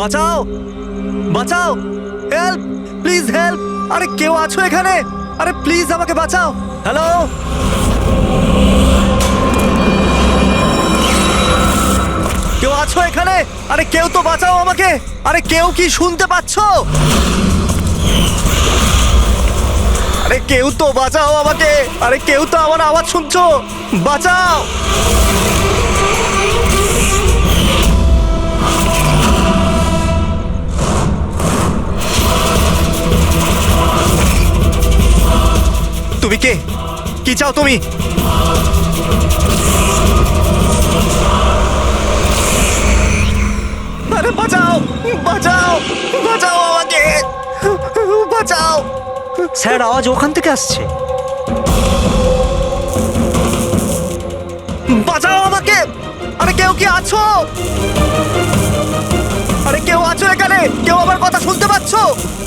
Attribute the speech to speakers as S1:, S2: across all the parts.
S1: বাঁচাও, বাঁচাও, help, please help. আরে কেউ আছো এখানে? আরে প্লিজ আমাকে বাঁচাও। হ্যালো, কেউ আছো এখানে? আরে কেউ তো বাঁচাও আমাকে। আরে কেউ কি শুনতে পাচ্ছো? আরে কেউ তো বাঁচাও আমাকে। আরে কেউ তো আমার আওয়াজ শুনছো? বাঁচাও। তুমি কে? কি চাও তুমি? আরে বাঁচাও, বাঁচাও, বাঁচাও আমাকে, বাঁচাও।
S2: স্যার, আওয়াজ ওখান থেকে আসছে।
S1: বাঁচাও আমাকে। আরে কেউ কি আছো? আরে কেউ আছো এখানে? কেউ আমার কথা শুনতে পাচ্ছো?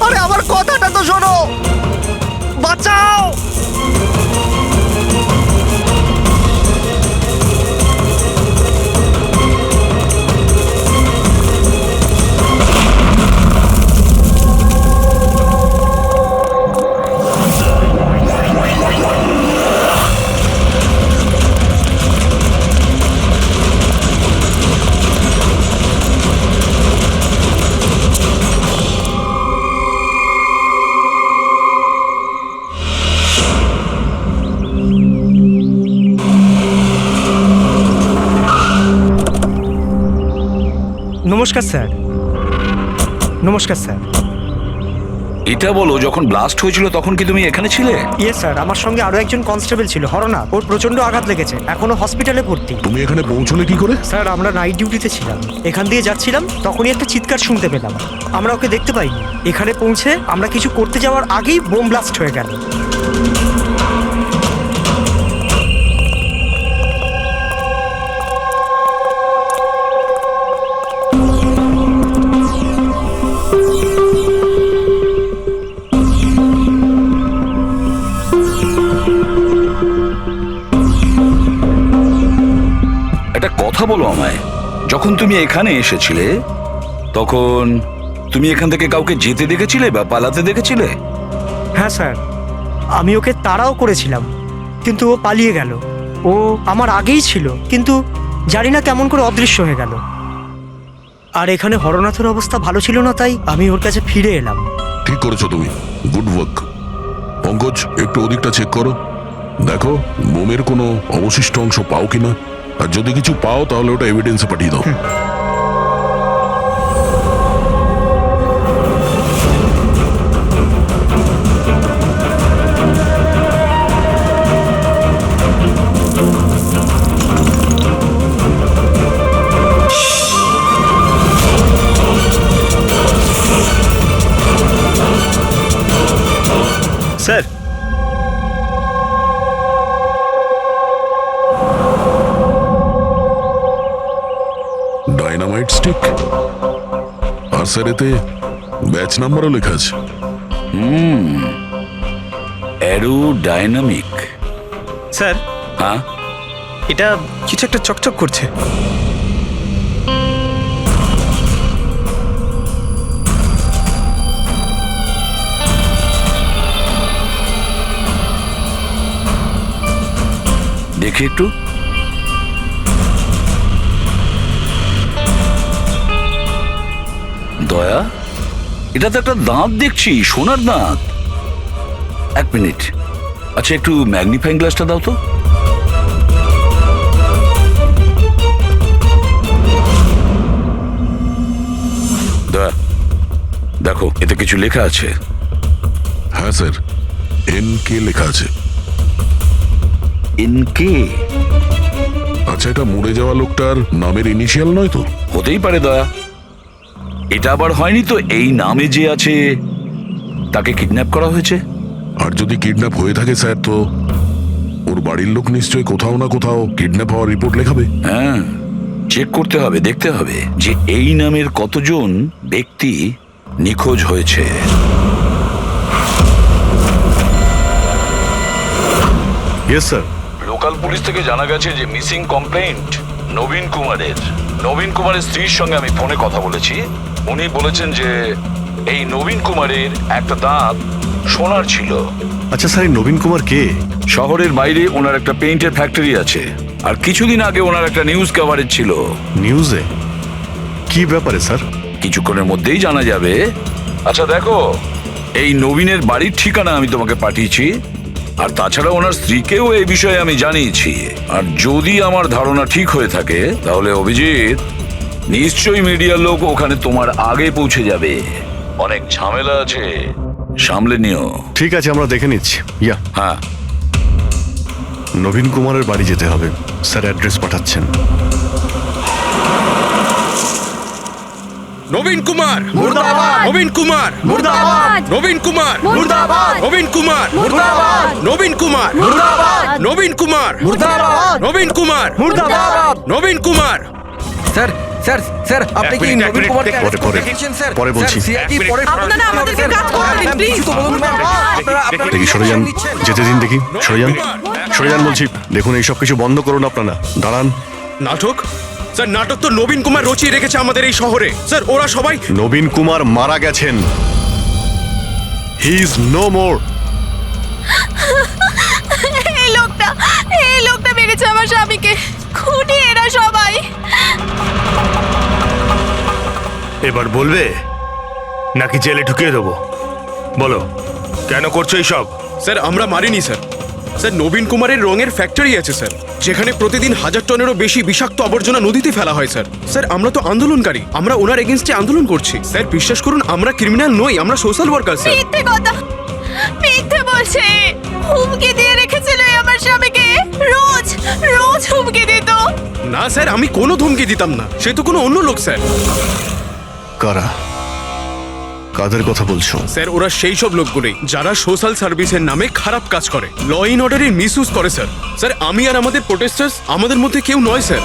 S1: আরে আমার কথাটা তো শোনো। বাঁচাও।
S2: নমস্কার স্যার। নমস্কার স্যার।
S3: এটা বলো, যখন ব্লাস্ট হয়েছিল তখন কি তুমি এখানে ছিলে?
S2: ইয়ে স্যার, আমার সঙ্গে আরো একজন কনস্টেবল ছিল, হরনা। ওর প্রচন্ড আঘাত লেগেছে, এখনো হসপিটালে ভর্তি।
S4: তুমি এখানে পৌঁছলে কি করে?
S2: স্যার, আমরা নাইট ডিউটিতে ছিলাম, এখান দিয়ে যাচ্ছিলাম, তখনই একটা চিৎকার শুনতে পেলাম। আমরা ওকে দেখতে পাইনি। এখানে পৌঁছে আমরা কিছু করতে যাওয়ার আগেই বোম ব্লাস্ট হয়ে গেল।
S3: একটা কথা বলো আমায়, যখন তুমি এখানে এসেছিলে তখন তুমি এখান থেকে কাউকে যেতে দেখেছিলে বা পালাতে দেখেছিলে?
S2: হ্যাঁ স্যার, আমি ওকে তাড়াও করেছিলাম, কিন্তু ও পালিয়ে গেল। ও আমার আগেই ছিল, কিন্তু জানি না কেমন করে অদৃশ্য হয়ে গেল। আর এখানে হরনাথের অবস্থা ভালো ছিল না, তাই আমি ওর কাছে ফিরে এলাম।
S4: ঠিক করেছো তুমি, গুড ওয়ার্ক। পঙ্কজ, একটু ওদিকটা চেক করো, দেখো বোমের কোনো অবশিষ্ট অংশ পাও কিনা, আর যদি কিছু পাও তাহলে ওটা এভিডেন্সে পাঠিয়ে দাও।
S1: স্যার,
S4: ডাইনামাইট স্টিক, আর স্যার এতে ব্যাচ নাম্বারও লেখা আছে।
S3: Arrow dynamic.
S1: স্যার,
S3: হ্যাঁ,
S1: এটা কিছু একটা চকচক করছে।
S3: দেখি একটু। দয়া, এটা তো একটা দাঁত দেখছি, সোনার দাঁত। এক মিনিট, আচ্ছা একটু ম্যাগনিফাইং গ্লাসটা দাও তো। দয়া, দেখো এতে কিছু লেখা আছে।
S4: হ্যাঁ স্যার, NK লেখা আছে।
S3: এনকে?
S4: আচ্ছা, এটা মরে যাওয়া লোকটার নামের ইনিশিয়াল নয় তো?
S3: হতেই পারে দয়া। এটা আবার হয়নি তো এই নামে যে আছে তাকে কিডন্যাপ করা হয়েছে?
S4: আর যদি কিডন্যাপ হয়ে থাকে স্যার, তো ওর বাড়ির লোক নিশ্চয়ই কোথাও না কোথাও কিডন্যাপ হওয়ার রিপোর্ট লেখাবে।
S3: হ্যাঁ, চেক করতে হবে, দেখতে হবে যে এই নামের কতজন ব্যক্তি নিখোঁজ হয়েছে।
S4: Yes sir.
S3: লোকাল পুলিশ থেকে জানা গেছে যে মিসিং কমপ্লেন্ট নবীন কুমারের। নবীন কুমারের স্ত্রীর সঙ্গে আমি ফোনে কথা বলেছি। উনি বলেছেন যে এই নবীন কুমারের একটা দাঁত সোনার ছিল।
S5: আচ্ছা স্যার, এই নবীন কুমার কে?
S3: শহরের বাইরে ওনার একটা পেইন্টের ফ্যাক্টরি আছে, আর কিছুদিন আগে ওনার একটা নিউজ কভারেজ ছিল।
S5: নিউজে? কি ব্যাপারে স্যার?
S3: কিছুক্ষণের মধ্যেই জানা যাবে। আচ্ছা দেখো, এই নবীনের বাড়ির ঠিকানা আমি তোমাকে পাঠিয়েছি, আর তাছাড়া ওনার স্ত্রীকেও এই বিষয়ে আমি জানিয়েছি। আর যদি আমার ধারণা ঠিক হয়ে থাকে তাহলে অভিজিৎ, নিশ্চয়ই মিডিয়ার লোক ওখানে তোমার আগে পৌঁছে যাবে। অনেক ঝামেলা আছে, সামলে নিও।
S5: ঠিক আছে, আমরা দেখে নিচ্ছি। ইয়া,
S3: হ্যাঁ,
S5: নবীন কুমারের বাড়ি যেতে হবে। স্যার অ্যাড্রেস পাঠাচ্ছেন।
S6: নবীন কুমার
S1: মুর্দাবাদ!
S6: নবীন কুমার
S1: মুর্দাবাদ!
S6: নবীন কুমার
S1: মুর্দাবাদ!
S6: নবীন কুমার
S1: মুর্দাবাদ!
S6: নবীন কুমার
S1: মুর্দাবাদ!
S6: নবীন কুমার
S1: মুর্দাবাদ!
S6: নবীন কুমার
S1: মুর্দাবাদ!
S6: নবীন কুমার
S7: স্যার স্যার স্যার আপনি কি নবীন কুমারকে
S5: পরে,
S7: arrest
S5: পরে।
S7: দেখেছেন স্যার?
S5: পরে বলছি।
S7: স্যার, CID পরে
S8: আপনারা আমাদেরকে কাজ করতে দিন, প্লিজ।
S7: কিছু তো বলুন না। আপনারা
S5: দেখি, সরে যান। যেতে দিন দেখি। সরে যান, সরে যান বলছি। দেখুন, এইসব কিছু বন্ধ করুন আপনারা। দাঁড়ান।
S6: নাটক? স্যার, নাটক তো নবীন কুমার রচিয়ে রেখেছে আমাদের এই শহরে। স্যার, ওরা সবাই
S5: নবীন কুমার মারা গেছেন। He is no more.
S8: এই লোকটা মেরেছে আমার স্বামীকে। খুনি এরা সবাই।
S9: এবার বলবে নাকি জেলে ঢুকিয়ে দেবো? বলো, কেন করছো এইসব?
S6: স্যার, আমরা মারিনি স্যার। স্যার, নবীন কুমারের রঙের ফ্যাক্টরি আছে স্যার, যেখানে প্রতিদিন 1000 টনেরও বেশি বিষাক্ত আবর্জনা নদীতে ফেলা হয় স্যার। স্যার, আমরা তো আন্দোলনকারী, আমরা ওনার এগেনস্টে আন্দোলন করছি। স্যার, বিশ্বাস করুন, আমরা ক্রিমিনাল নই, আমরা সোশ্যাল ওয়ার্কার স্যার।
S8: মিথ্যে কথা, মিথ্যে বলছে। হুমকি দিয়ে রেখেছিল আমার স্বামীকে। রোজ রোজ হুমকি দিত।
S6: না স্যার, আমি কোনো ধমকি দিতাম না, সে তো কোনো অন্য লোক স্যার।
S5: কারা? কাদের কথা বলছো?
S6: স্যার, ওরা সেই সব লোকগুলোই যারা সোশ্যাল সার্ভিসের নামে খারাপ কাজ করে, ল ইন অর্ডারের মিসইউজ করে স্যার। স্যার, আমি আর আমাদের প্রোটেস্টার্স আমাদের মধ্যে কেউ নয় স্যার।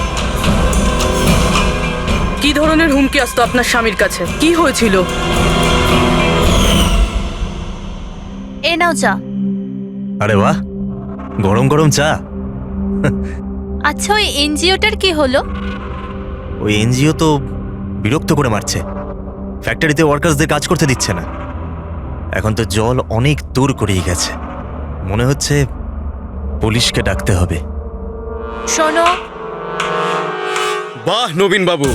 S10: কি ধরনের হুমকি আসতো আপনার স্বামীর কাছে? কি হয়েছিল?
S8: এ নাও চা।
S1: আরে বাহ, গরম গরম চা।
S8: আচ্ছা, ওই এনজিওটার কি হলো?
S1: ওই এনজিও তো বিরক্ত করে মারছে, ফ্যাক্টরিতে ওয়ার্কার্সদের কাজ করতে দিচ্ছে না। এখন তো জল অনেক দূর করিয়ে গেছে, মনে হচ্ছে পুলিশকে ডাকতে হবে।
S8: শোনো,
S6: বাহ নবীন বাবু,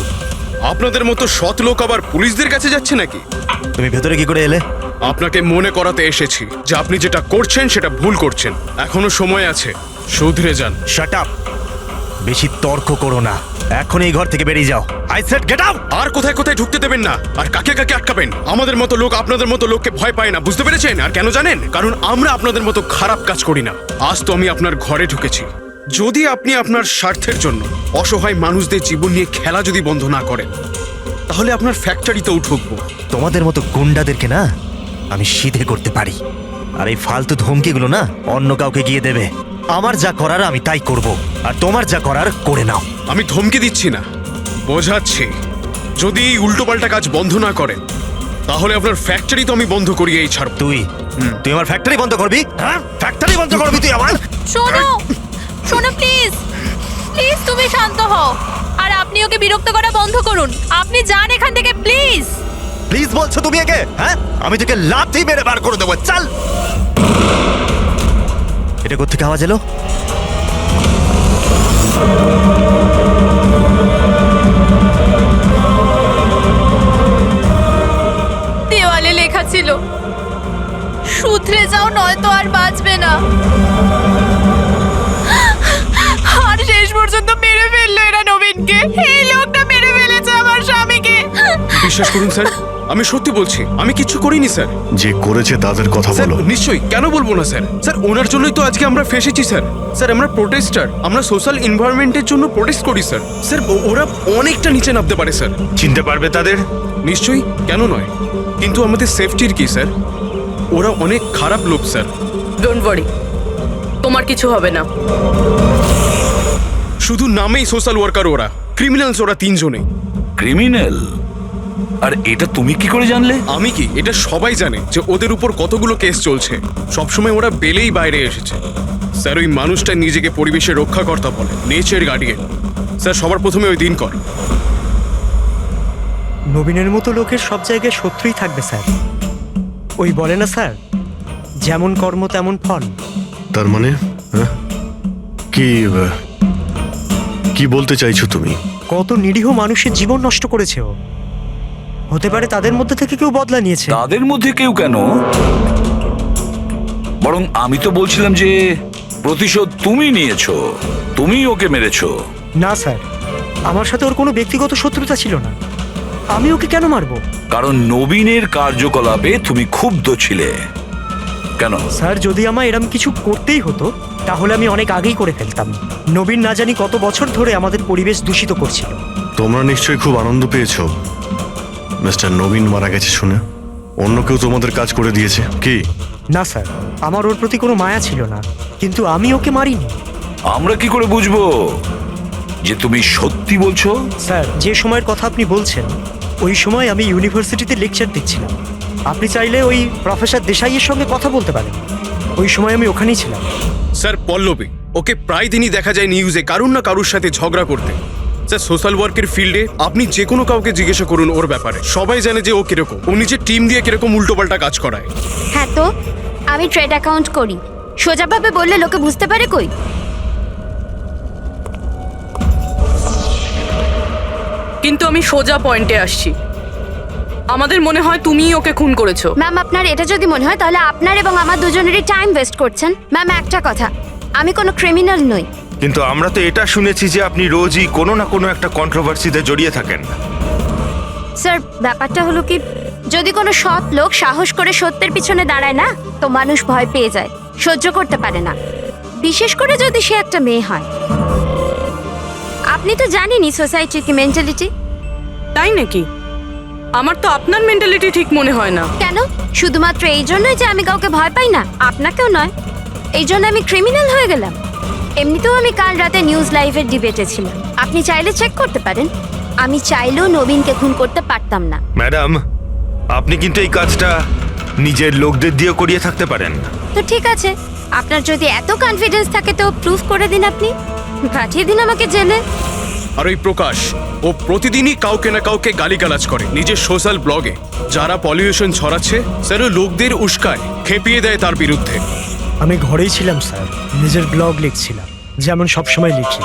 S6: আপনাদের মতো সৎ লোক আবার পুলিশদের কাছে যাচ্ছে নাকি?
S1: তুমি ভেতরে কি করে এলে?
S6: আপনাকে মনে করাতে এসেছি যে আপনি যেটা করছেন সেটা ভুল করছেন। এখনো সময় আছে, শুধরে যান।
S1: Shut up! বেশি তর্ক করো না, এখন এই ঘর থেকে বেরিয়ে যাও। I said get out!
S6: আর কোথায় কোথায় ঢুকতে দেবেন না, আর কাকে কাকে আটকাবেন। আমাদের মতো লোক আপনাদের মতো লোককে ভয় পায় না, বুঝতে পেরেছেন? আর কেন জানেন? কারণ আমরা আপনাদের মতো খারাপ কাজ করি না। আজ তো আমি আপনার ঘরে ঢুকেছি। যদি আপনি আপনার স্বার্থের জন্য অসহায় মানুষদের জীবন নিয়ে খেলা যদি বন্ধ না করেন, তাহলে আপনার ফ্যাক্টরিতেও ঢুকবো।
S1: তোমাদের মতো গুন্ডাদেরকে না আমি সিধে করতে পারি, আর এই ফালতু ধমকিগুলো না অন্য কাউকে গিয়ে দেবে। আমার যা করার আমি তাই করব, আর তোমার যা করার করে নাও।
S6: আমি ধমকি দিচ্ছি না, বোঝাচ্ছি। যদি এই উল্টোপাল্টা কাজ বন্ধ না করেন, তাহলে আপনার ফ্যাক্টরি তো আমি বন্ধ করিয়েই ছাড়ব।
S1: তুই আমার ফ্যাক্টরি বন্ধ করবি? হ্যাঁ, ফ্যাক্টরি বন্ধ করবি তুই আমার?
S8: শোনো, শোনো প্লিজ, প্লিজ তুমি শান্ত হও। আর আপনি ওকে বিরক্ত করা বন্ধ করুন। আপনি যান এখান থেকে প্লিজ।
S1: প্লিজ বলছো তুমি একে? হ্যাঁ, আমি তোকে লাথি মেরে বার করে দেবো। চল! এটা কোত্থেকে আওয়াজ এলো?
S8: দেওয়ালে লেখা ছিল, শুধরে যাও নয়তো আর বাঁচবে না। আর শেষ পর্যন্ত মেরে ফেললো এরা নবীনকে। এই লোকটা মেরে ফেলেছে আমার স্বামীকে।
S6: বিশ্বাস করুন স্যার, আমি সত্যি বলছি, আমি কিচ্ছু করিনি স্যার।
S5: যে করেছে তাদের কথা
S6: স্যার
S5: বলো।
S6: নিশ্চয়ই, কেন বলবো না স্যার। স্যার, ওনার জন্যই তো আজকে আমরা ফেসেছি স্যার। স্যার, আমরা প্রোটেস্টার, আমরা সোশ্যাল এনভায়রনমেন্টের জন্য প্রোটেস্ট করি স্যার। স্যার, ওরা অনেকটা নিচে নামতে পারে স্যার।
S9: চিনতে পারবে তাদের?
S6: নিশ্চয়ই, কেন নয়, কিন্তু আমাদের সেফটির কি স্যার? ওরা অনেক খারাপ লোক স্যার।
S10: ডোন্ট ওয়ারি, তোমার কিছু হবে না।
S6: শুধু নামেই সোশ্যাল ওয়ার্কার ওরা, ক্রিমিনালস ওরা তিনজনেই।
S3: ক্রিমিনাল? আর এটা তুমি কি করে জানলে?
S6: আমি কি, এটা সবাই জানে যে ওদের উপর কতগুলো কেস চলছে। সবসময় ওরা বেলেই বাইরে এসেছে স্যার। ওই মানুষটা নিজেকে পরিবেশের রক্ষাকর্তা বলে, নেচার গার্ডিয়ান। স্যার, সবার প্রথমে ওই দিনকর,
S2: নবীনের মতো লোকের সব জায়গায় শত্রুই থাকবে স্যার। ওই বলে না স্যার, যেমন কর্ম তেমন ফল।
S5: তার মানে হ্যাঁ? কি বলতে চাইছো তুমি?
S2: কত নিরীহ মানুষের জীবন নষ্ট করেছে ও। হতে পারে তাদের মধ্যে থেকে কেউ বদলা নিয়েছে।
S3: তাদের মধ্যে কেউ কেন, বরং আমি তো বলছিলাম যে প্রতিশোধ তুমি নিয়েছো, তুমি ওকে মেরেছো।
S2: না স্যার, আমার সাথে ওর কোনো ব্যক্তিগত শত্রুতা ছিল না। আমি ওকে কেন মারবো?
S3: কারণ নবীনের কার্যকলাপে তুমি ক্ষুব্ধ ছিলে। কেন?
S2: স্যার, যদি আমার এরম কিছু করতেই হতো তাহলে আমি অনেক আগেই করে ফেলতাম। নবীন না জানি কত বছর ধরে আমাদের পরিবেশ দূষিত করছিল।
S5: তোমরা নিশ্চয়ই খুব আনন্দ পেয়েছো মিস্টার নবীন মারা গেছে শুনে। অন্য কেউ তোমাদের কাজ করে দিয়েছে কি?
S2: না স্যার, আমার ওর প্রতি কোনো মায়া ছিল না, কিন্তু আমি ওকে মারিনি।
S3: আমরা কি করে বুঝবো যে তুমি সত্যি বলছো?
S2: স্যার, যে সময়ের কথা আপনি বলছেন ওই সময় আমি ইউনিভার্সিটিতে লেকচার দিচ্ছিলাম। আপনি চাইলে ওই প্রফেসর দেশাইয়ের সঙ্গে কথা বলতে পারেন। ওই সময় আমি ওখানেই ছিলাম।
S6: স্যার, পল্লবী ওকে প্রায় দিনই দেখা যায় নিউজে কারুর না কারুর সাথে ঝগড়া করতে। স্যার, সোশ্যাল ওয়ার্কের ফিল্ডে আপনি যে কোনো কাউকে জিজ্ঞাসা করুন ওর ব্যাপারে, সবাই জানে যে ও কিরকম, ও নিজের টিম দিয়ে কিরকম উল্টোপাল্টা কাজ করায়।
S11: হ্যাঁ তো, আমি ট্রেড অ্যাকাউন্ট করি। সোজাভাবে বললে লোকে বুঝতে পারে কই।
S10: কিন্তু আমি সোজা পয়েন্টে আসছি। আমাদের মনে হয় তুমিই ওকে খুন করেছো।
S11: ম্যাম, আপনার এটা যদি মনে হয় তাহলে আপনার এবং আমার দুজনেরই টাইম ওয়েস্ট করছেন। ম্যাম, একটা কথা, আমি কোনো ক্রিমিনাল নই।
S9: কিন্তু আমরা তো এটা শুনেছি যে আপনি রোজই কোনো না কোনো একটা কন্ট্রোভার্সিতে জড়িয়ে থাকেন।
S11: স্যার, ব্যাপারটা হলো কি, যদি কোনো সৎ লোক সাহস করে সত্যের পিছনে দাঁড়ায় না, তো মানুষ ভয় পেয়ে যায়, সহ্য করতে পারে না, বিশেষ করে যদি সে একটা মেয়ে হয়। আপনি তো জানেনই সোসাইটির কি মেন্টালিটি।
S10: তাই নাকি? আমার তো আপনার মেন্টালিটি ঠিক মনে হয় না।
S11: কেন? শুধুমাত্র এই জন্যই যে আমি কাউকে ভয় পাই না? আপনাকেও নয়। এই জন্য আমি ক্রিমিনাল হয়ে গেলাম? এমনিতেও আমি কাল রাতে নিউজ লাইভের ডিবেটে ছিলাম, আপনি চাইলে চেক করতে পারেন। আমি চাইলেও নবীনকে খুন করতে পারতাম না।
S9: ম্যাডাম, আপনি কিন্তু এই কাজটা নিজের লোকদের দিয়ে করিয়ে থাকতে পারেন।
S11: তো ঠিক আছে, আপনার যদি এত কনফিডেন্স থাকে তো প্রুফ করে দিন, আপনি পাঠিয়ে দিন আমাকে জেলে।
S6: আর ওই প্রকাশ, ও প্রতিদিনই কাউকে না কাউকে গালিগালাজ করে নিজের সোশ্যাল ব্লগে। যারা পলিউশন ছড়াচ্ছে স্যার, ও লোকদের উস্কায়, খেপিয়ে দেয় তার বিরুদ্ধে।
S2: আমি ঘরেই ছিলাম স্যার, নিজের ব্লগ লিখছিলাম, যেমন সবসময় লিখি।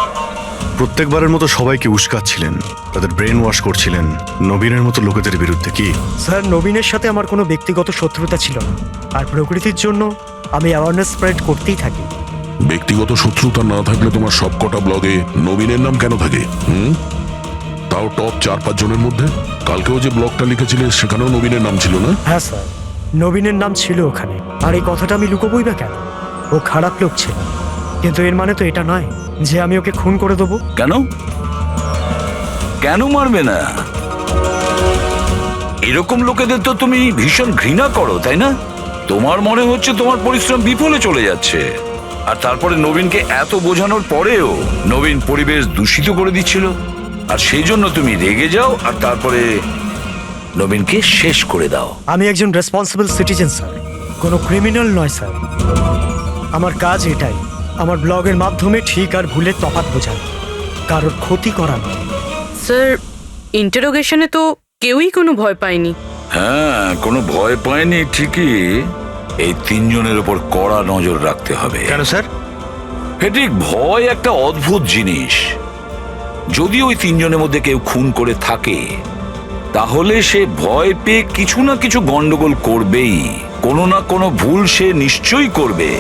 S5: প্রত্যেকবারের মতো সবাইকে উস্কাচ্ছিলেন, তাদের ব্রেন ওয়াশ করছিলেন নবীনের মতো লোকেদের বিরুদ্ধে কি?
S2: স্যার, নবীনের সাথে আমার কোনো ব্যক্তিগত শত্রুতা ছিল না, আর প্রকৃতির জন্য আমি অ্যাওয়ারনেস স্প্রেড করতেই থাকি।
S4: ব্যক্তিগত শত্রুতা না থাকলে তোমার সবকটা ব্লগে নবীনের নাম কেন থাকে? তাও টপ 4-5 জনের মধ্যে। কালকেও যে ব্লগটা লিখেছিলে সেখানেও নবীনের নাম ছিল না?
S2: হ্যাঁ স্যার, নবীনের নাম ছিল ওখানে। আর এই কথাটা আমি লুকোবই বা কেন? ও খারাপ লোক ছিল, কিন্তু এর মানে তো এটা নয় যে আমি ওকে খুন করে দেবো।
S3: কেন? কেন মারবে না? এরকম লোকেদের তো তুমি ভীষণ ঘৃণা করো, তাই না? তোমার মনে হচ্ছে তোমার পরিশ্রম বিফলে চলে যাচ্ছে, আর তারপরে নবীনকে এত বোঝানোর পরেও নবীন পরিবেশ দূষিত করে দিচ্ছিল, আর সেই জন্য তুমি রেগে যাও আর তারপরে নবীনকে শেষ করে দাও।
S2: আমি একজন রেসপন্সিবল সিটিজেন স্যার, কোনো ক্রিমিনাল নয় স্যার। আমার কাজ এটাই, আমার ব্লগের মাধ্যমে ঠিক আর ভুলের তফাৎ বোঝানো, কারোর ক্ষতি করা নয়।
S10: স্যার, ইন্টারোগেশনে তো কেউই কোনো ভয় পায়নি।
S3: হ্যাঁ, কোনো ভয় পায়নি ঠিকই। এই 3 জনের উপর কড়া নজর রাখতে হবে।
S9: কেন স্যার?
S3: ফেডরিক, ভয় একটা অদ্ভুত জিনিস। যদি ওই 3 জনের মধ্যে কেউ খুন করে থাকে তাহলে সে ভয় পেয়ে কিছু না কিছু গন্ডগোল করবেই, কোনো না কোনো ভুল সে নিশ্চয়ই করবে।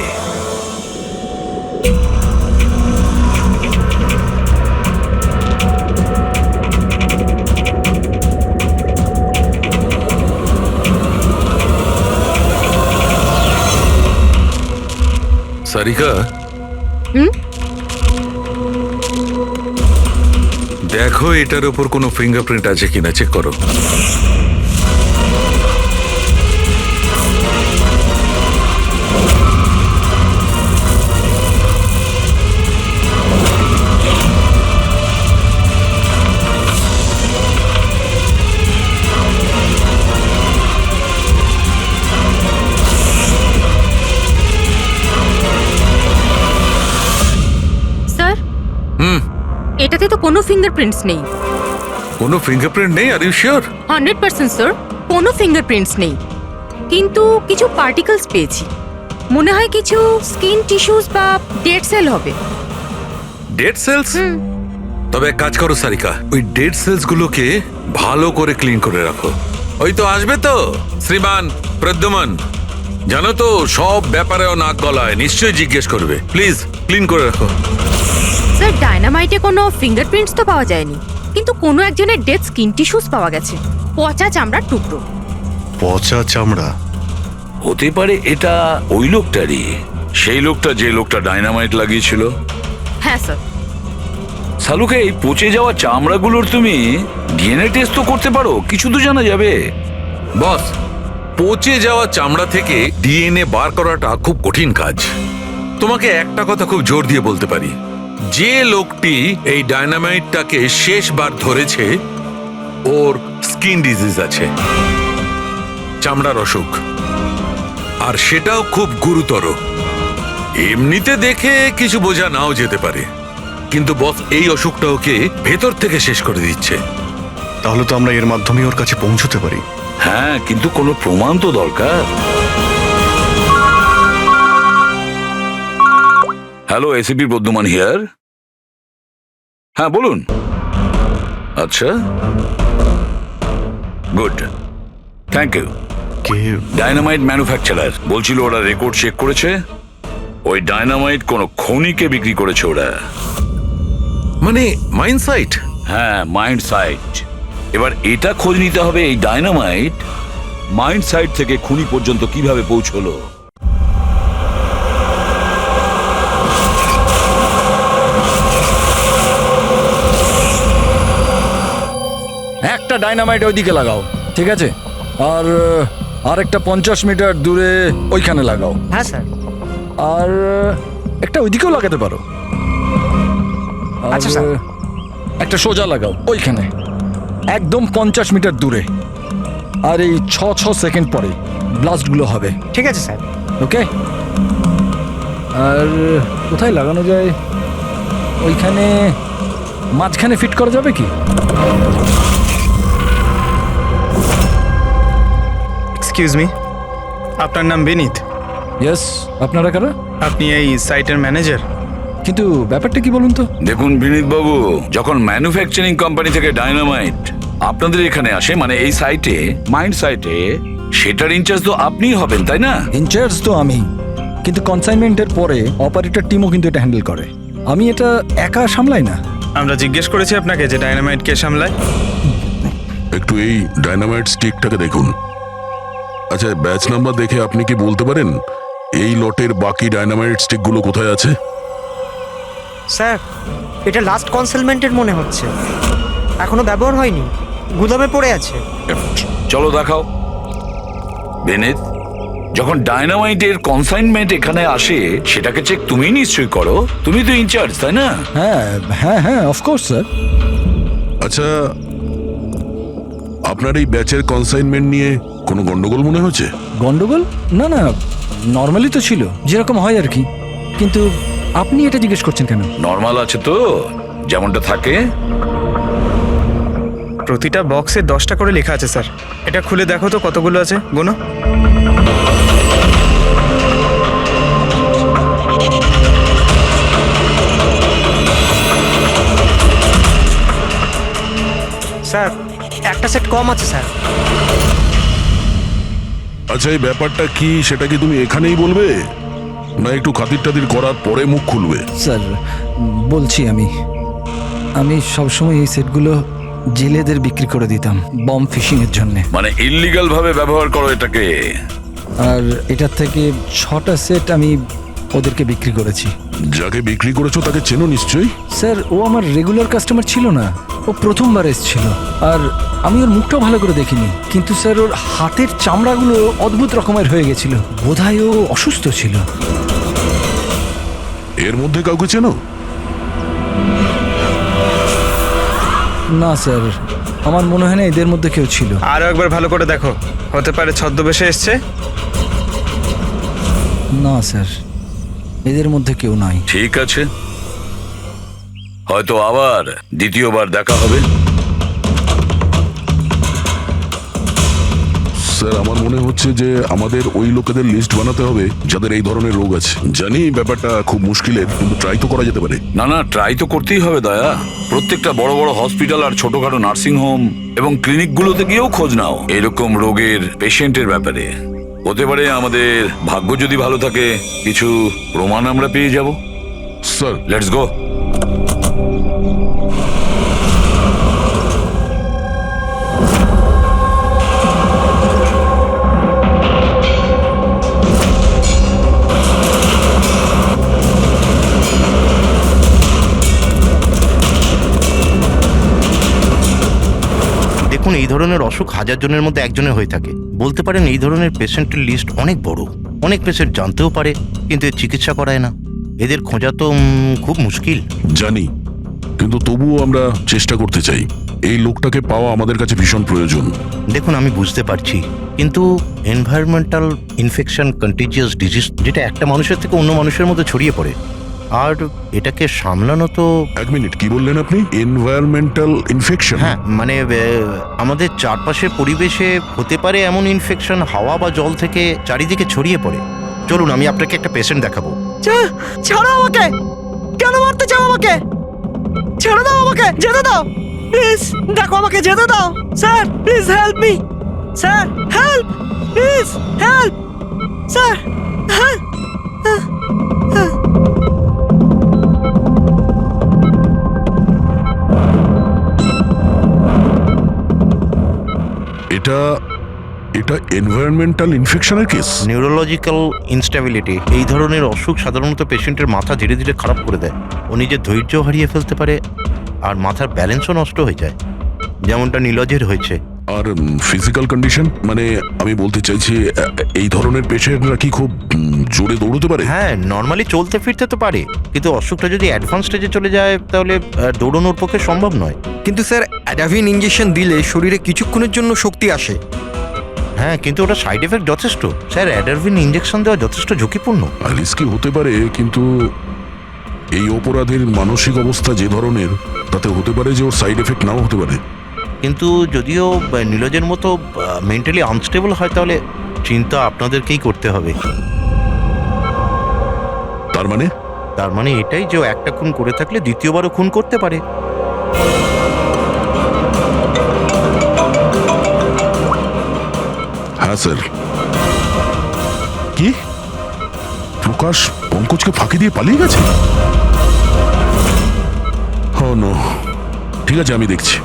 S12: সারিকা, দেখো এটার উপর কোনো ফিঙ্গারপ্রিন্ট আছে কিনা, চেক করো।
S8: এটাতে তো কোনো ফিঙ্গারপ্রিন্টস নেই।
S12: কোনো ফিঙ্গারপ্রিন্ট নেই, আর ইউ শিওর?
S10: 100% স্যার, কোনো ফিঙ্গারপ্রিন্টস নেই, কিন্তু কিছু পার্টিকেলস পেয়েছি। মনে হয় কিছু স্কিন টিস্যুস বা ডেড সেল হবে।
S12: Dead sales? তবে এক কাজ করো সারিকা, ওই ডেড সেলস গুলোকে ভালো করে ক্লিন করে রাখো। ওই তো আসবে তো শ্রীমান প্রদ্যুমন, জানো তো সব ব্যাপারেও নাক গলায়, নিশ্চয়ই জিজ্ঞেস করবে। প্লিজ ক্লিন করে রাখো।
S10: স্যার, ডায়নামাইটে কোনো ফিঙ্গারপ্রিন্টস তো পাওয়া যায়নি, কিন্তু কোনো একজনের ডেড স্কিন টিস্যুস পাওয়া গেছে, পচা চামড়ার টুকরো।
S5: পচা চামড়া?
S3: হতে পারে এটা ওই লোকটারই, সেই লোকটা যে লোকটা ডাইনামাইট লাগিয়েছিল।
S10: হ্যাঁ স্যার।
S3: সালুকে এই পচে যাওয়া চামড়াগুলোর তুমি ডিএনএ টেস্ট তো করতে পারো, কিছু তো জানা যাবে।
S12: বস, পচে যাওয়া চামড়া থেকে ডিএনএ বার করাটা খুব কঠিন কাজ। তোমাকে একটা কথা খুব জোর দিয়ে বলতে পারি, যে লোকটি এই ডায়নামাইটটাকে শেষবার ধরেছে ওর স্কিন ডিজিজ আছে, চামড়ার অসুখ, আর সেটাও খুব গুরুতর। এমনিতে দেখে কিছু বোঝা নাও যেতে পারে, কিন্তু বস এই অসুখটা ওকে ভেতর থেকে শেষ করে দিচ্ছে।
S5: তাহলে তো আমরা এর মাধ্যমে ওর কাছে পৌঁছতে পারি।
S3: হ্যাঁ, কিন্তু কোনো প্রমাণ তো দরকার। Hello, ACP Bardhaman here. হ্যাঁ বলুন। আচ্ছা, গুড, থ্যাংক ইউ।
S5: কে?
S3: ডায়নামাইট ম্যানুফ্যাকচারার বলছিল ওরা রেকর্ড চেক করেছে, ওই ডায়নামাইট কোনো খনিকে বিক্রি করেছে ওরা।
S12: মানে মাইন সাইট?
S3: হ্যাঁ, মাইন্ড সাইট। এবার এটা খোঁজ নিতে হবে এই ডায়নামাইট মাইন্ড সাইট থেকে খুনি পর্যন্ত কিভাবে পৌঁছলো।
S7: একটা ডাইনামাইট ওইদিকে লাগাও, ঠিক আছে? আর আরেকটা 50 মিটার দূরে ওইখানে লাগাও।
S2: হ্যাঁ স্যার।
S7: আর একটা ওইদিকেও লাগাতে পারো। আর
S2: আচ্ছা, স্যার।
S7: একটা সোজা লাগাও ওইখানে, একদম 50 মিটার দূরে। আর এই 6 সেকেন্ড পরে ব্লাস্টগুলো হবে।
S2: ঠিক আছে স্যার।
S7: ওকে। আর কোথায় লাগানো যায়? ওইখানে মাঝখানে ফিট করা যাবে কি?
S6: এক্সকিউজ মি, আপনার নাম বিনীত?
S7: ইয়েস। আপনারা কারা?
S6: আপনি এই সাইটের ম্যানেজার?
S7: কিন্তু ব্যাপারটা কি বলুন তো?
S3: দেখুন বিনীত বাবু, যখন ম্যানুফ্যাকচারিং কোম্পানি থেকে ডায়নামাইট আপনাদের এখানে আসে, মানে এই সাইটে, মাইন্ড সাইটে, সেটার ইনচার্জ তো আপনিই হবেন, তাই না?
S7: ইনচার্জ তো আমি, কিন্তু কনসাইনমেন্টের পরে অপারেটর টিমও কিন্তু এটা হ্যান্ডেল করে। আমি এটা একা সামলাই না।
S6: আমরা জিজ্ঞেস করেছি আপনাকে যে ডায়নামাইট কে সামলায়।
S4: একটু এই ডায়নামাইট স্টিকটাকে দেখুন। আচ্ছা, ব্যাচ নাম্বার দেখে আপনি কি বলতে পারেন এই লটের বাকি ডায়নামাইট স্টিকগুলো কোথায় আছে?
S2: স্যার, এটা লাস্ট কনসেলমেন্টের মনে হচ্ছে, এখনো ব্যবহার হয়নি, গুদামে পড়ে আছে।
S3: চলো দেখাও। বিনীত, যখন ডায়নামাইটের কনসাইনমেন্ট এখানে আসে সেটাকে চেক তুমি নিশ্চয়ই করো, তুমি তো ইনচার্জ, তাই না?
S7: হ্যাঁ হ্যাঁ হ্যাঁ, অফকোর্স স্যার।
S4: আচ্ছা, আপনার এই ব্যাচের কনসাইনমেন্ট নিয়ে কোনো গন্ডগোল মনে হচ্ছে?
S7: গন্ডগোল? না না, নর্মালি তো ছিল, যেরকম হয় আর কি। কিন্তু আপনি এটা জিজ্ঞেস করছেন কেন?
S3: নর্মাল আছে তো, যেমনটা থাকে।
S6: প্রতিটা বক্সে 10টা করে লেখা আছে স্যার। এটা খুলে দেখো তো কতগুলো আছে, গোনো।
S2: স্যার, একটা সেট কম আছে স্যার।
S4: আচ্ছা, এই ব্যাপারটা কি সেটা কি তুমি এখানেই বলবে, না একটু খাতির টাতির করার পরে মুখ খুলবে?
S7: স্যার বলছি, আমি সবসময় এই সেটগুলো জেলেদের বিক্রি করে দিতাম বম ফিশিং এর জন্য।
S3: মানে ইল্লিগাল ভাবে ব্যবহার করো এটাকে।
S7: আর এটার থেকে 6টা সেট আমি ওদেরকে বিক্রি করেছি।
S4: যাকে বিক্রি করেছো তাকে চেনো নিশ্চয়ই?
S7: স্যার, ও আমার রেগুলার কাস্টমার ছিল না, ও প্রথমবার এসেছিল। আর আমি ওর মুখটাও ভালো করে দেখিনি, কিন্তু স্যার ওর হাতের চামড়াগুলো অদ্ভুত রকমের হয়ে গেছিল, বোধহয় ও অসুস্থ ছিল।
S4: এর মধ্যে কাউকে চেনো?
S7: না স্যার, আমার মনে হয় না এদের মধ্যে কেউ ছিল।
S6: আরো একবার ভালো করে দেখো, হতে পারে ছদ্মবেশে এসছে।
S7: না স্যার, এদের মধ্যে কেউ নাই।
S3: ঠিক আছে, হয়তো আবার দ্বিতীয়বার দেখা হবে।
S4: স্যার আমার মনে হচ্ছে যে আমাদের ওই লোকেদের লিস্ট বানাতে হবে যাদের এই ধরনের রোগ আছে। জানি ব্যাপারটা খুব মুশকিলের, কিন্তু ট্রাই তো করা যেতে পারে।
S3: না না, ট্রাই তো করতেই হবে দয়া। প্রত্যেকটা বড় বড় হসপিটাল আর ছোটখাটো নার্সিং হোম এবং ক্লিনিকগুলোতে গিয়েও খোঁজ নাও এরকম রোগের পেশেন্টের ব্যাপারে। হতে পারে আমাদের ভাগ্য যদি ভালো থাকে কিছু প্রমাণ আমরা পেয়ে যাব।
S4: Sir
S3: let's go.
S1: দেখুন, এই ধরনের অসুখ 1000 জনের মধ্যে একজনের হয়ে থাকে। বলতে পারেন এই ধরনের পেশেন্টের লিস্ট অনেক বড়। অনেক পেশেন্ট জানতেও পারে কিন্তু এর চিকিৎসা করায় না। এদের খোঁজা তো খুব মুশকিল।
S4: জানি, কিন্তু তবুও আমরা চেষ্টা করতে চাই। এই লোকটাকে পাওয়া আমাদের কাছে ভীষণ প্রয়োজন।
S1: দেখুন, আমি বুঝতে পারছি, কিন্তু এনভায়রনমেন্টাল ইনফেকশন কন্টিজিয়াস ডিজিজ, যেটা একটা মানুষের থেকে অন্য মানুষের মধ্যে ছড়িয়ে পড়ে, আর এটাকে সামলানো তো।
S4: এক মিনিট, কি বললেন আপনি? Environmental infection?
S1: হ্যাঁ, মানে আমাদের চারপাশের পরিবেশে হতে পারে এমন ইনফেকশন হাওয়া বা জল থেকে চারিদিকে ছড়িয়ে পড়ে। চলুন, আমি আপনাকে একটা পেশেন্ট দেখাবো।
S2: ছাড়ো আমাকে! কেন মারতে চাও আমাকে? ছেড়ে দাও আমাকে, যেতে দাও প্লিজ। দেখো, আমাকে যেতে দাও sir, please help me sir, help please, help sir.
S4: এটা এনভায়রনমেন্টাল ইনফেকশনের কেস।
S1: নিউরোলজিক্যাল ইনস্টেবিলিটি, এই ধরনের অসুখ সাধারণত পেশেন্টের মাথা ধীরে ধীরে খারাপ করে দেয়। ও নিজের ধৈর্য হারিয়ে ফেলতে পারে আর মাথার ব্যালেন্সও নষ্ট হয়ে যায়, যেমনটা নীলজের হয়েছে।
S4: আর ফিজিক্যাল কন্ডিশন, মানে আমি বলতে চাইছি এই ধরনের পেশেন্টরা কি খুব জোরে দৌড়তে পারে?
S1: হ্যাঁ, নর্মালি চলতে ফিরতে তো পারে, কিন্তু অসুখটা যদি অ্যাডভান্স স্টেজে চলে যায় তাহলে দৌড়ানোর পক্ষে সম্ভব নয়।
S13: কিন্তু স্যার, অ্যাডাভিন ইঞ্জেকশন দিলে শরীরে কিছুক্ষণের জন্য শক্তি আসে।
S1: হ্যাঁ, কিন্তু ওটা সাইড এফেক্ট যথেষ্ট। স্যার, অ্যাডারভিন ইঞ্জেকশন দেওয়া যথেষ্ট ঝুঁকিপূর্ণ।
S4: রিস্কি হতে পারে, কিন্তু এই অপরাধীর মানসিক অবস্থা যে ধরনের, তাতে হতে পারে যে ওর সাইড এফেক্ট নাও হতে পারে।
S1: কিন্তু যদিও নীলজের মতো মেন্টালি আনস্টেবল হয়, তাহলে চিন্তা আপনাদেরকেই করতে হবে।
S4: তার মানে
S1: এটাই যে ও একটা খুন করে থাকলে দ্বিতীয়বারও খুন করতে পারে।
S4: হ্যাঁ স্যার। কি প্রকাশ পঙ্কজকে ফাঁকি দিয়ে পালিয়ে গেছে? নো, ঠিক আছে, আমি দেখছি।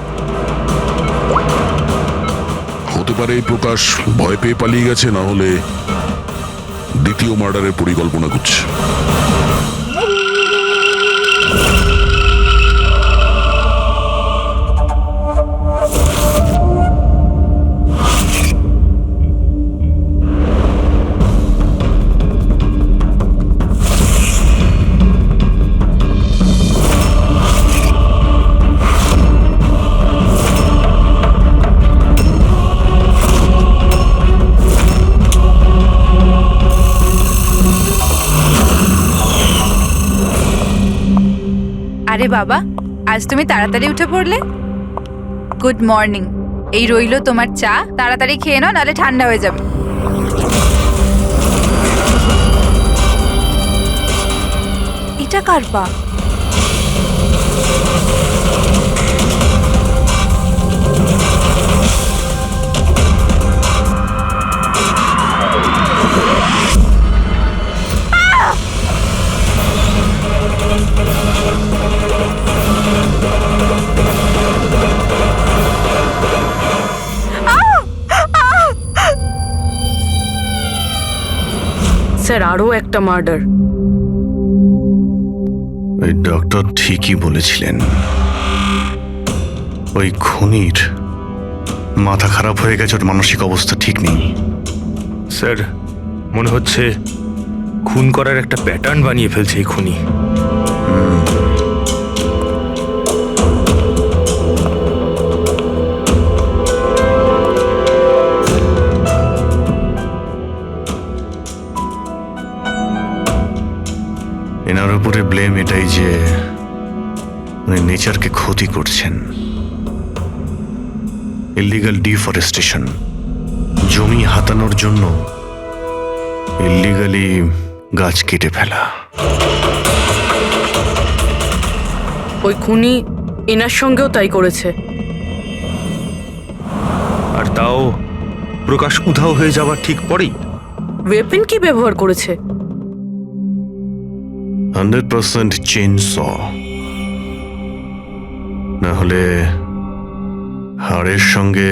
S4: হতে পারে এই প্রকাশ ভয় পেয়ে পালিয়ে গেছে, না হলে দ্বিতীয় মার্ডারের পরিকল্পনা করছে।
S10: আরে বাবা, আজ তুমি তাড়াতাড়ি উঠে পড়লে। Good morning. এই রইলো তোমার চা, তাড়াতাড়ি খেয়ে নাও, নাহলে ঠান্ডা হয়ে যাবে। এটা কার পা?
S14: স্যার, আরও একটা মার্ডার।
S5: ওই ডক্টর ঠিকই বলেছিলেন, ওই খুনির মাথা খারাপ হয়ে গেছে, ওর মানসিক অবস্থা ঠিক নেই।
S9: স্যার, মনে হচ্ছে খুন করার একটা প্যাটার্ন বানিয়ে ফেলছে এই খুনি।
S5: এনার উপরে ব্লেম এটাই যে উনি নেচারকে ক্ষতি করছেন। ইলিগাল ডিফরেস্টেশন, জমি হাতানোর জন্য ইল্লিগালি গাছ কেটে ফেলা।
S14: ওই খুনি এনার সঙ্গেও তাই করেছে।
S9: আর তাও প্রকাশ উধাও হয়ে যাওয়ার ঠিক পরেই।
S14: ওয়েপেন কি ব্যবহার করেছে?
S5: 100% চেইন স, না হলে হাড়ের সঙ্গে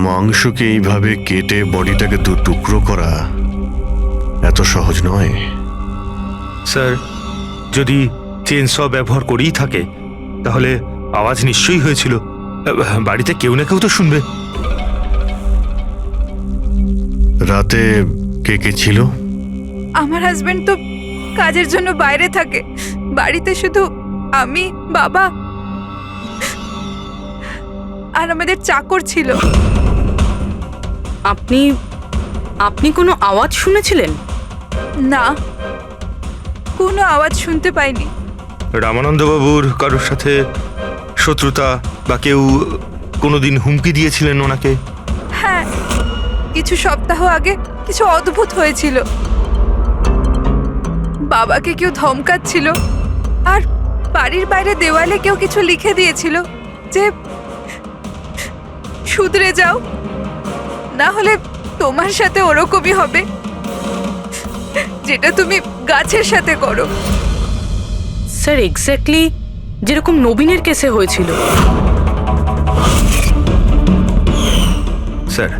S5: মাংসকে এইভাবে কেটে বডিটাকে দু টুকরো করা এত সহজ নয়।
S9: স্যার, যদি চেনস ব্যবহার করেই থাকে তাহলে আওয়াজ নিশ্চয়ই হয়েছিল। বাড়িতে কেউ না কেউ তো শুনবে।
S5: রাতে কে কে ছিল?
S10: আমার হাজবেন্ড তো কাজের জন্য বাইরে থাকে, বাড়িতে শুধু আমি, বাবা আর আমাদের চাকর ছিল।
S14: আপনি আপনি কোনো আওয়াজ শুনেছিলেন?
S10: না, কোনো আওয়াজ শুনতে পাইনি।
S9: রামানন্দবাবুর কারোর সাথে শত্রুতা বা কেউ কোনোদিন হুমকি দিয়েছিলেন ওনাকে?
S10: হ্যাঁ, কিছু সপ্তাহ আগে কিছু অদ্ভুত হয়েছিল। বাবাকে কেউ ধমকাচ্ছিল আর বাড়ির বাইরে দেওয়ালে কেউ কিছু লিখে দিয়েছিল যে শুধরে যাও, না হলে তোমার সাথে ওরকমই হবে যেটা তুমি গাছের সাথে করো।
S14: স্যার, এক্স্যাক্টলি যেরকম নবীনের কেসে হয়েছিল।
S9: স্যার,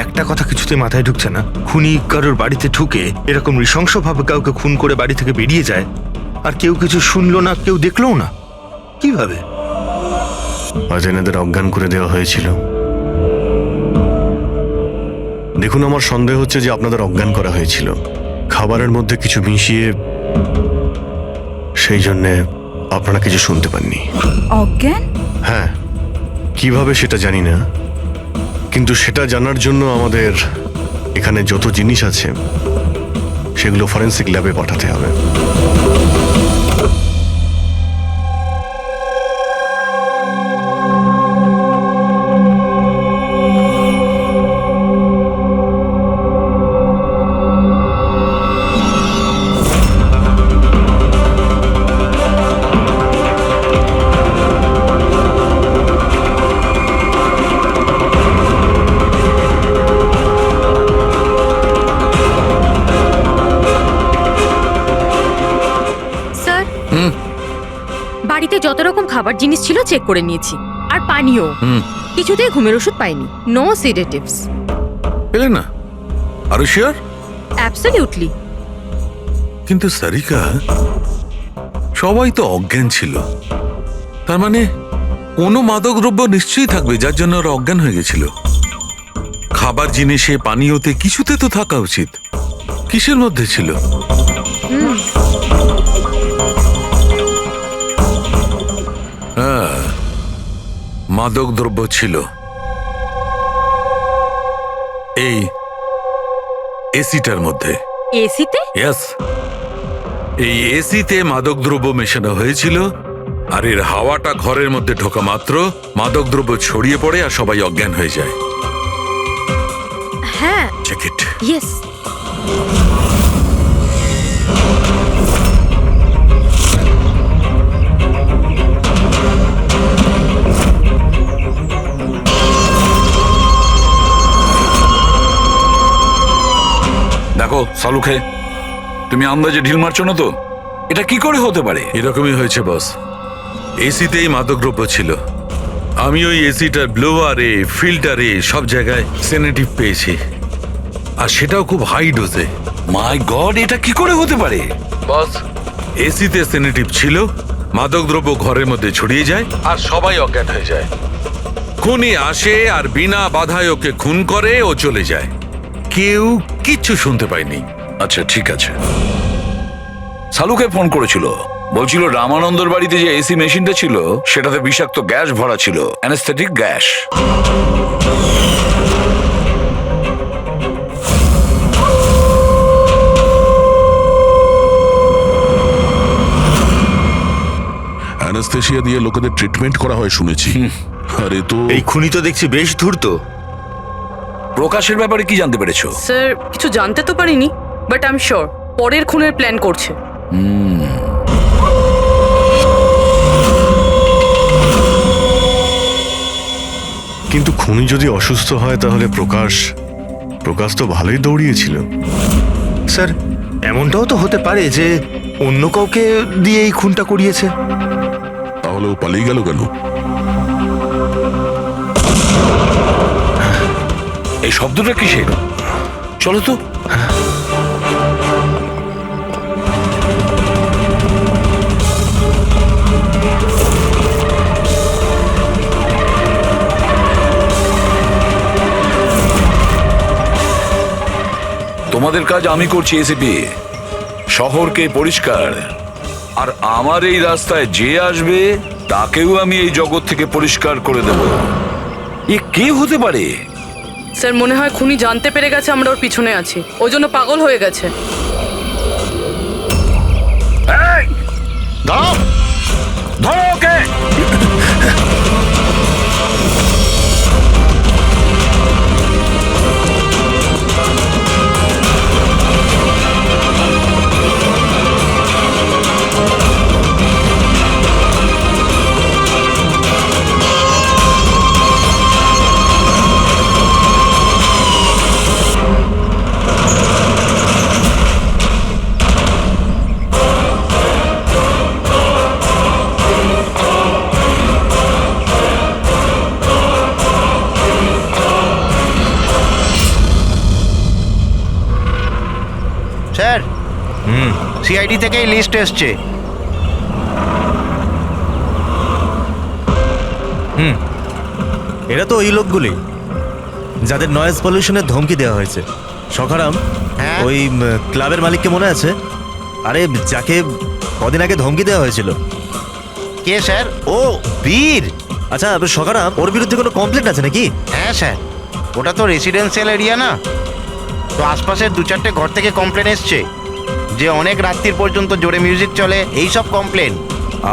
S9: একটা কথা কিছুতে মাথায় ঢুকছে না। খুনি কারোর বাড়িতে ঢুকে এরকম নৃশংসভাবে কাউকে খুন করে বাড়ি থেকে বেরিয়ে যায়, আর কেউ কিছু শুনলো না, কেউ দেখলোও না। কিভাবে?
S5: আজ এনাদের অজ্ঞান করে দেওয়া হয়েছিল। দেখুন, আমার সন্দেহ হচ্ছে যে আপনাদের অজ্ঞান করা হয়েছিল খাবারের মধ্যে কিছু মিশিয়ে, সেই জন্যে আপনারা কিছু শুনতে পাননি।
S10: অজ্ঞান?
S5: হ্যাঁ, কিভাবে সেটা জানি না, কিন্তু সেটা জানার জন্য আমাদের এখানে যত জিনিস আছে সেগুলো ফরেন্সিক ল্যাবে পাঠাতে হবে।
S11: বাড়িতে যত রকম খাবার জিনিস ছিল চেক করে নিয়েছি, আর পানিও। কিছুতেই ঘুমের ওষুধ পাইনি। No sedatives.
S12: পেলে না? আর শিওর?
S11: অ্যাবসলিউটলি।
S12: কিন্তু সারিকা, সবাই তো অজ্ঞান ছিল, তার মানে কোনো মাদক দ্রব্য নিশ্চয়ই থাকবে যার জন্য ওরা অজ্ঞান হয়ে গেছিল। খাবার জিনিসে, পানীয়তে, কিছুতে তো থাকা উচিত। কিসের মধ্যে ছিল? হ্যাঁ, মাদক দ্রব্য ছিল। এই এসিটার মধ্যে।
S11: এসিতে?
S12: ইয়েস, এই এসিতে মাদক দ্রব্য মেশানো হয়েছিল, আর এর হাওয়াটা ঘরের মধ্যে ঢোকা মাত্র মাদক দ্রব্য ছড়িয়ে পড়ে আর সবাই অজ্ঞান হয়ে যায়।
S11: হ্যাঁ।
S12: Check it.
S11: ইয়েস।
S3: দেখো সালুখে, তুমি আন্দাজে ঢিল মারছো না তো? এটা কি করে হতে পারে?
S12: এরকমই হয়েছে বস। এসিতেই মাদকদ্রব্য ছিল। আমি ওই এসিটার ব্লোয়ারে, ফিল্টারে সব জায়গায় সেনেটিভ পেয়েছি, আর সেটাও খুব হাই ডোজে।
S3: মাই গড, এটা কি করে হতে পারে?
S12: বস, এসিতে সেনেটিভ ছিল, মাদকদ্রব্য ঘরের মধ্যে ছড়িয়ে যায় আর সবাই অজ্ঞান হয়ে যায়। খুনি আসে আর বিনা বাধায় ওকে খুন করে, ও চলে যায়। কেউ কিচ্ছু শুনতে পায়নি।
S3: আচ্ছা ঠিক আছে। সালুকে ফোন করেছিল, বলছিল রামানন্দর বাড়িতে যে এসি মেশিনটা ছিল সেটাতে বিষাক্ত গ্যাস ভরা ছিল, অ্যানেস্থেটিক গ্যাস।
S4: অ্যানাস্থেশিয়া দিয়ে লোকেদের ট্রিটমেন্ট করা হয় শুনেছি। আরে তো
S9: এই খুনি তো দেখছি বেশ ধূর্ত।
S3: প্রকাশের ব্যাপারে কি জানতে পেরেছো?
S14: স্যার কিছু জানতে তো পারিনি, বাট আই এম শিওর পরের খুনের প্ল্যান করছে।
S5: কিন্তু খুনি যদি অসুস্থ হয় তাহলে প্রকাশ তো ভালোই দৌড়িয়েছিল।
S9: স্যার এমনটাও তো হতে পারে যে অন্য কাউকে দিয়ে এই খুনটা করিয়েছে।
S4: তাহলে ও পালিয়ে গেল কেন?
S3: এই শব্দটা কিসের? চলো তো। তোমাদের কাজ আমি করছি এসিপি, শহরকে পরিষ্কার, আর আমার এই রাস্তায় যে আসবে তাকেও আমি এই জগৎ থেকে পরিষ্কার করে দেব। এ কে হতে পারে?
S14: স্যার মনে হয় খুনি জানতে পেরে গেছে আমরা ওর পিছনে আছি, ওই জন্য পাগল হয়ে গেছে।
S3: এই, দাঁড়াও, ধরো ওকে।
S9: স্যার সিআইডি থেকে লিস্ট এসছে।
S1: এরা তো ওই লোকগুলি যাদের নয়েজ পলিউশনের ধমকি দেওয়া হয়েছে। সখারাম,
S9: হ্যাঁ?
S1: ওই ক্লাবের মালিককে মনে আছে? আরে যাকে কদিন আগে ধমকি দেওয়া হয়েছিল।
S9: কে স্যার? ও বীর।
S1: আচ্ছা সখারাম, ওর বিরুদ্ধে কোনো কমপ্লেন আছে নাকি?
S9: হ্যাঁ স্যার, ওটা তো রেসিডেন্সিয়াল এরিয়া না, তো আশপাশের 2-4টে ঘর থেকে কমপ্লেন এসছে যে অনেক রাত্রির পর্যন্ত জোরে মিউজিক চলে, এই সব কমপ্লেন।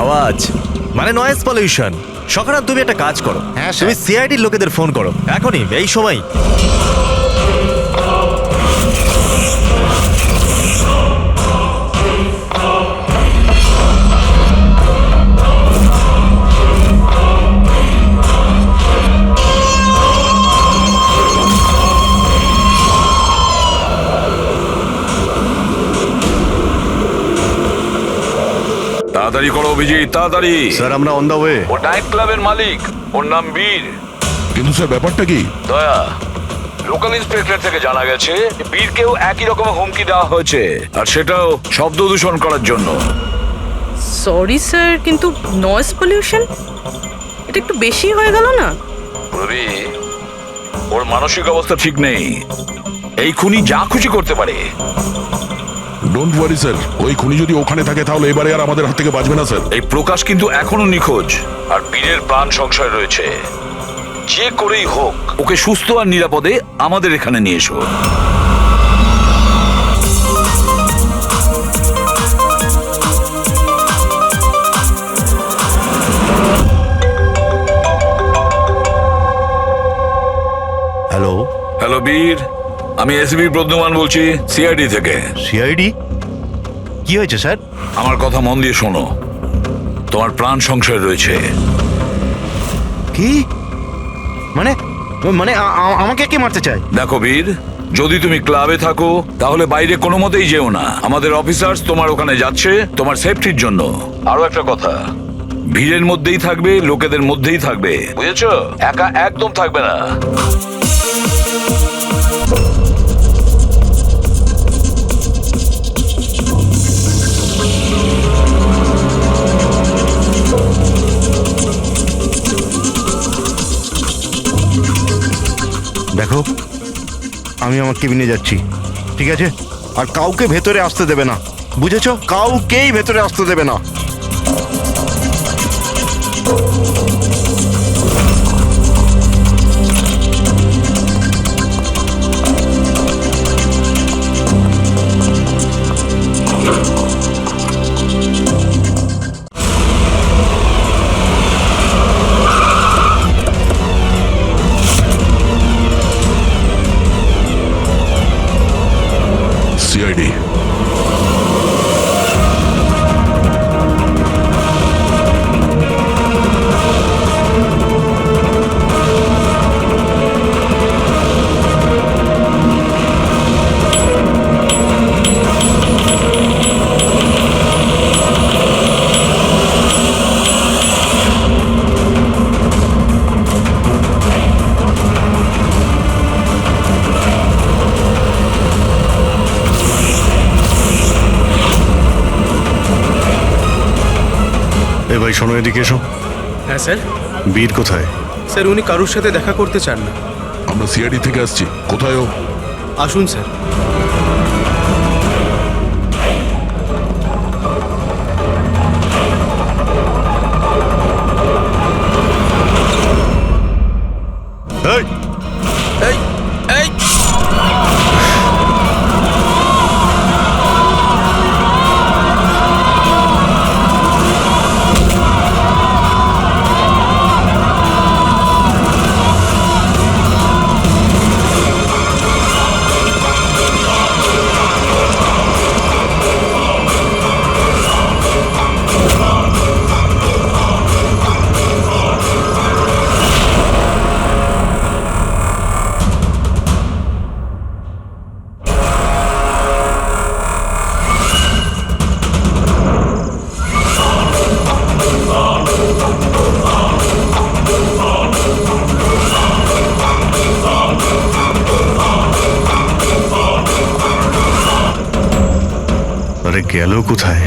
S1: আওয়াজ মানে নয়েজ পলিউশন। সখারাম, তুমি একটা কাজ করো,
S9: হ্যাঁ, স্যার।
S1: তুমি সিআইডির লোকেদের ফোন করো এখনই, এই সময়।
S3: তাড়াতাড়ি করো অভিজিৎ, তাড়াতাড়ি।
S5: স্যার আমরা অন দ্য ওয়ে।
S3: ও নাইট ক্লাবের মালিক, ওর নাম বীর।
S4: কিন্তু স্যার ব্যাপারটা কি?
S3: দয়া, লোকাল ইন্সপেক্টর থেকে জানা গেছে বীরকেও একই রকমের হুমকি দেওয়া হয়েছে, আর সেটাও শব্দ দূষণ করার জন্য।
S14: সরি স্যার, কিন্তু নয়েজ পলিউশন এটা একটু বেশি হয়ে গেল না?
S3: রবি, ওর মানসিক অবস্থা ঠিক নেই, এই খুনি যা খুশি করতে পারে।
S4: ডোন্ট ওয়ারি স্যার, ওই খুনি যদি ওখানে থাকে তাহলে এবারে আর আমাদের হাত থেকে বাঁচবে না স্যার।
S3: এই প্রকাশ কিন্তু এখনো নিখোঁজ, আর বীরের প্রাণ সংশয় রয়েছে। যে করেই হোক ওকে সুস্থ আর নিরাপদে আমাদের এখানে নিয়ে এসো।
S1: হ্যালো
S3: হ্যালো বীর, আমি এসবি প্রদ্যুমান বলছি, সিআইডি থেকে।
S9: সিআইডি? কি হয়েছে স্যার?
S3: আমার কথা মন দিয়ে শোনো, তোমার প্রাণ সংশয় রয়েছে।
S9: কি মানে? মানে আমাকে কে মারতে চায়?
S3: দেখো বীর, যদি তুমি ক্লাবে থাকো তাহলে বাইরে কোনো মতেই যেও না। আমাদের অফিসার্স তোমার ওখানে যাচ্ছে তোমার সেফটির জন্য। আরো একটা কথা, ভিড়ের মধ্যেই থাকবে, লোকেদের মধ্যেই থাকবে, বুঝেছো? একা একদম থাকবে না।
S9: দেখো, আমি আমার কেবিনে যাচ্ছি, ঠিক আছে? আর কাউকে ভেতরে আসতে দেবে না, বুঝেছো? কাউকেই ভেতরে আসতে দেবে না।
S5: এই শোনো, এদিকে এসো।
S6: হ্যাঁ স্যার।
S5: বীর কোথায়?
S6: স্যার উনি কারুর সাথে দেখা করতে চান না।
S4: আমরা সিআইডি থেকে আসছি। কোথায় ও?
S6: আসুন স্যার।
S5: এই,
S13: এই এই
S5: আরে গেল কোথায়?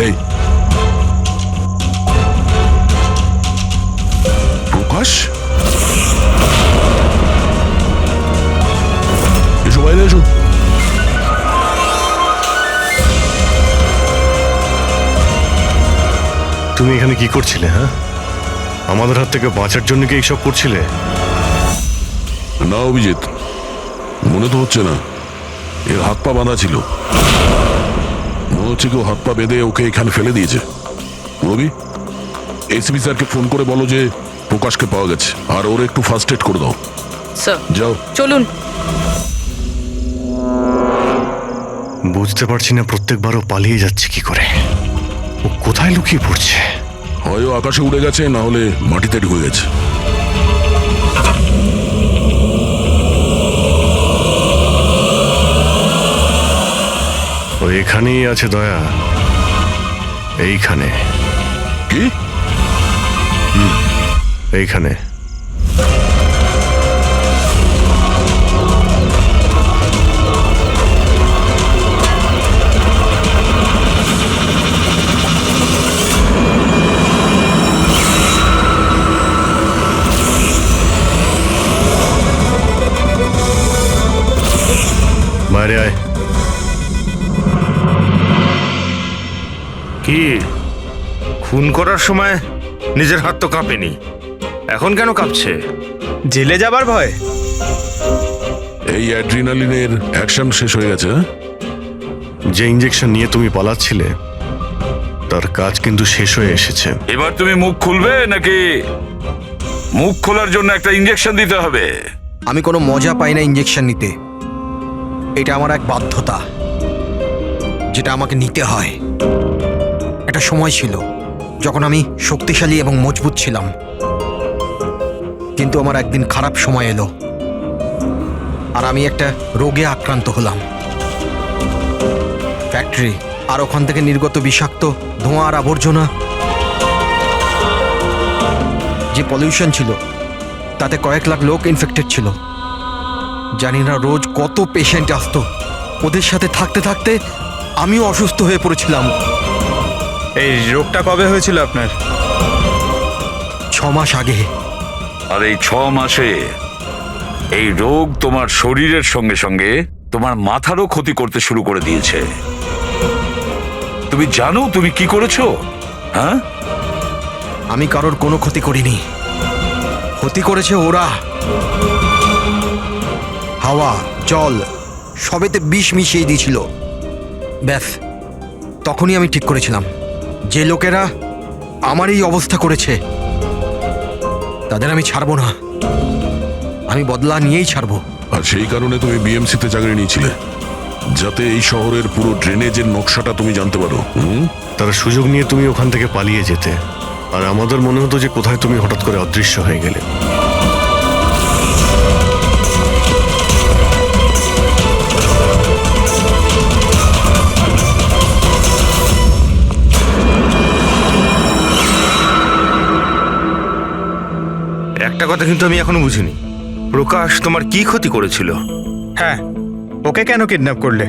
S4: এই প্রকাশ, এসো বাইরে এসো।
S5: তুমি এখানে কি করছিলে? হ্যাঁ, আমাদের হাত থেকে বাঁচার জন্য কি এইসব করছিলে?
S4: না অভিজিৎ, মনে তো হচ্ছে না। এর হাত পা বাঁধা ছিল। মনে হচ্ছে কেউ হাত পা বেঁধে ওকে এখানে ফেলে দিয়েছে। রবি, এসপি স্যারকে ফোন করে বলো যে প্রকাশকে পাওয়া গেছে, আর ওর একটু ফার্স্ট এড করে দাও।
S14: স্যার
S4: যাও।
S14: চলুন।
S5: বুঝতে পারছি না প্রত্যেকবারও পালিয়ে যাচ্ছে কি করে। ও কোথায় লুকিয়ে পড়ছে?
S4: হয় ও আকাশে উড়ে গেছে, না হলে মাটিতে ঢুকে গেছে।
S5: ও এখানেই আছে দয়া, এইখানে।
S4: কি?
S5: এইখানে। বাইরে আয়।
S9: কি খুন করার সময় নিজের হাত তো কাঁপেনি, এখন কেন কাঁপছে?
S6: জেলে যাবার ভয়?
S4: এই অ্যাড্রিনালিনের অ্যাকশন শেষ হয়ে গেছে। হ্যাঁ?
S5: যে ইঞ্জেকশন নিয়ে তুমি পালাচ্ছিলে তার কাজ কিন্তু শেষ হয়ে এসেছে।
S3: এবার তুমি মুখ খুলবে নাকি মুখ খোলার জন্য একটা ইঞ্জেকশন দিতে হবে?
S13: আমি কোনো মজা পাই না ইঞ্জেকশন নিতে। এটা আমার এক বাধ্যতা, যেটা আমাকে নিতে হয়। একটা সময় ছিল যখন আমি শক্তিশালী এবং মজবুত ছিলাম, কিন্তু আমার একদিন খারাপ সময় এলো আর আমি একটা রোগে আক্রান্ত হলাম। ফ্যাক্টরি আর ওখান থেকে নির্গত বিষাক্ত ধোঁয়া আর আবর্জনা, যে পলিউশন ছিল তাতে কয়েক লাখ লোক ইনফেক্টেড ছিল। জানি না রোজ কত পেশেন্ট আসতো। ওদের সাথে থাকতে থাকতে আমিও অসুস্থ হয়ে পড়েছিলাম।
S6: এই রোগটা কবে হয়েছিল আপনার?
S13: 6 মাস আগে।
S3: আর এই 6 মাসে এই রোগ তোমার শরীরের সঙ্গে সঙ্গে তোমার মাথারও ক্ষতি করতে শুরু করে দিয়েছে। তুমি জানো তুমি কি করেছো? হ্যাঁ,
S13: আমি কারোর কোনো ক্ষতি করিনি, ক্ষতি করেছে ওরা। হাওয়া, জল সবেতে বিষ মিশিয়ে দিয়েছিল। ব্যাস, তখনই আমি ঠিক করেছিলাম যে লোকেরা আমার এই অবস্থা করেছে তাদের আমি ছাড়বো না। আমি বদলা নিয়েই ছাড়বো।
S4: আর সেই কারণে তুমি বিএমসিতে চাকরি নিয়েছিলে, যাতে এই শহরের পুরো ড্রেনেজের নকশাটা তুমি জানতে পারো।
S5: তারা সুযোগ নিয়ে তুমি ওখান থেকে পালিয়ে যেতে, আর আমাদের মনে হতো যে কোথায় তুমি হঠাৎ করে অদৃশ্য হয়ে গেলে।
S9: একটা কথা কিন্তু আমি এখনো বুঝিনি, প্রকাশ তোমার কি ক্ষতি করেছিল?
S6: হ্যাঁ, ওকে কেন কিডন্যাপ করলে?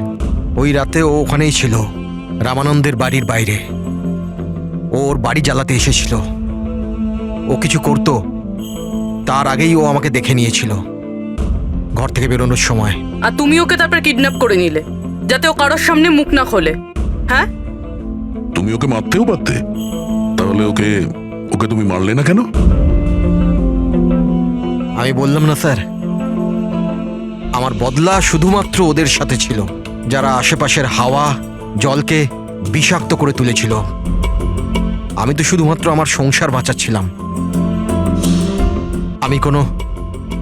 S13: ওই রাতে ও ওখানেই ছিল, রামানন্দের বাড়ির বাইরে। ও ওর বাড়ি জ্বালাতে এসেছিল। ও কিছু করতো তার আগেই ও আমাকে দেখে নিয়েছিল ঘর থেকে বেরোনোর সময়।
S14: আর তুমি ওকে তারপর কিডন্যাপ করে নিলে যাতে ও কারোর সামনে মুখ না খোলে। হ্যাঁ,
S4: তুমি ওকে মারতেও পারতে, তাহলে ওকে ওকে তুমি মারলে না কেন?
S13: আমি বললাম না স্যার, আমার বদলা শুধুমাত্র ওদের সাথে ছিল, যারা আশেপাশের হাওয়া জলকে বিষাক্ত করে তুলেছিল। আমি তো শুধুমাত্র আমার সংসার বাঁচাচ্ছিলাম। আমি কোনো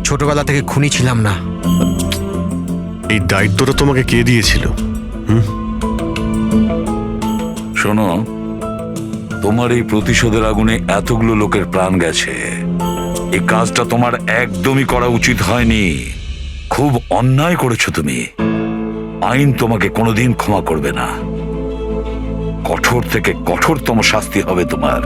S13: ছোটবেলা থেকে খুনি ছিলাম না।
S5: এই দায়িত্বটা তোমাকে কে দিয়েছিল?
S3: শোনো, তোমার এই প্রতিশোধের আগুনে এতগুলো লোকের প্রাণ গেছে। এই কাজটা তোমার একদমই করা উচিত হয়নি। খুব অন্যায় করেছো তুমি। আইন তোমাকে কোনোদিন ক্ষমা করবে না। কঠোর থেকে কঠোরতম শাস্তি হবে তোমার।